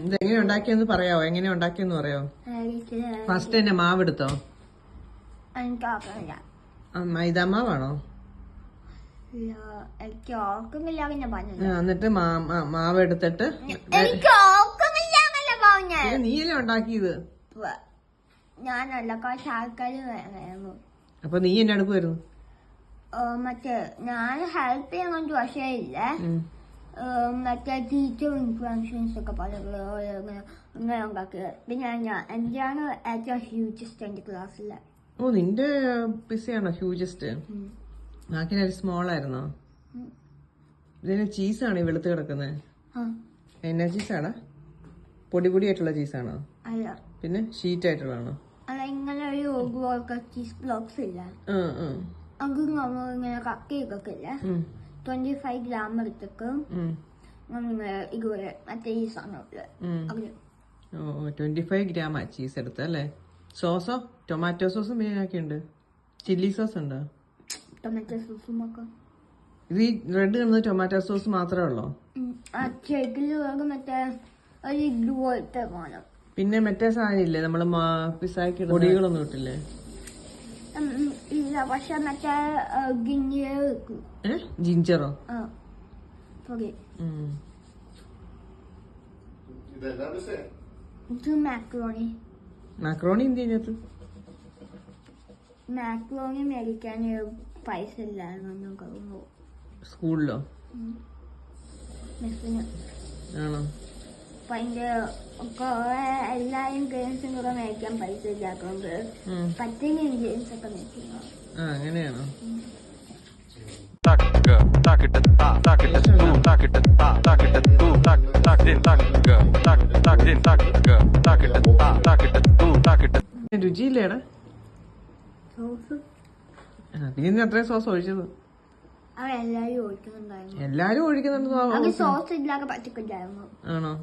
ഇതെങ്ങനെ ഉണ്ടാക്കിയെന്ന് പറയാവോ? എങ്ങനെ ഉണ്ടാക്കിയെന്ന് പറയാവോ? ഫസ്റ്റ് തന്നെ മാവെടുത്തോ? മൈദാമാവാണോ? എന്നിട്ട് മാവ് എടുത്തിട്ട് നീയല്ലേ ഉണ്ടാക്കിയത്? ഞാനല്ല, കുറച്ച് ആൾക്കാർ വേണമായിരുന്നു. അപ്പൊ നീ എന്നെ അടുക്കുമായിരുന്നു? മറ്റേ ഞാൻ ഹെൽപ്പ് ചെയ്യാൻ കൊണ്ട് പക്ഷേ ഇല്ല. മറ്റേ ടീച്ചർ ഇൻഫ്ലുവൻസ് ഒക്കെ അങ്ങനെ ഉണ്ടാക്കിയത്. പിന്നെ എന്റെയാണ് ഏറ്റവും ഹ്യൂജസ്റ്റ് എന്റെ ക്ലാസ്സിലെ. ഓ, നിന്റെ പിസയാണോ ഹ്യൂജസ്റ്റ്? ബാക്കി സ്മോൾ ആയിരുന്നോ? ഇതിന് ചീസാണ് ഈ വെളുത്ത് കിടക്കുന്നത്. എന്നാ ചീസാടാ? പൊടി പൊടിയായിട്ടുള്ള ചീസാണോ? അല്ല, പിന്നെ ഷീറ്റ് ആയിട്ടുള്ളതാണോ? അല്ല, ഇങ്ങനെ ഒരു ചീസ് ബ്ലോക്സ് ഇല്ല, അത് നമ്മൾ ഇങ്ങനെ കക്കയൊക്കെ ഇല്ല. 25 ഗ്രാം എടുത്തേക്ക് ഇതുപോലെ മറ്റേ ഈ സാധനം 25 ഗ്രാം ചീസ് എടുത്തല്ലേ? സോസോ? ടൊമാറ്റോ സോസും മെയിനാക്കിയുണ്ട്. ചില്ലി സോസ് ഉണ്ടോ? ടൊമാറ്റോ സോസും ഒക്കെ. ഇത് ഈ റെഡ് കാണുന്നത് ടൊമാറ്റോ സോസ് മാത്രമേ ഉള്ളോ? മറ്റേ ഒരു ഗ്ലൂ പോലത്തെ വേണം. പിന്നെ മറ്റേ സാധനം ഇല്ലേ, നമ്മള് പിസാക്കി പൊടികളൊന്നും ഇട്ടില്ലേ? ഇല്ല, പക്ഷെ മറ്റേ ജിഞ്ചറോ? മാക്രോണി. മാക്രോണി എന്ത് ചെയ്യുന്നത്? മാക്രോണി മേടിക്കാൻ പൈസ ഇല്ലായിരുന്നു സ്കൂളിലോ? മെസ്സിന്. ആണോ? അപ്പൊ അതിന്റെ എല്ലാ ഇൻഗ്രീഡിയൻസും കൂടെ മേടിക്കാൻ പൈസ ഇല്ലാത്തതുകൊണ്ട് പറ്റുന്ന ഇൻഗ്രീഡിയൻസ് ഒക്കെ മേടിക്കുന്നു. അങ്ങനെയാണോ? രുചിയില്ലേടാ? സോസ് പിന്നെ അത്രയും സോസ് ഒഴിച്ചത്? അവരെല്ലാരും ഒഴിക്കുന്നുണ്ടായിരുന്നു. എല്ലാരും ഒഴിക്കുന്നുണ്ട്. സോസ് ഇല്ലാതെ പറ്റിക്കില്ലായിരുന്നു. ആണോ?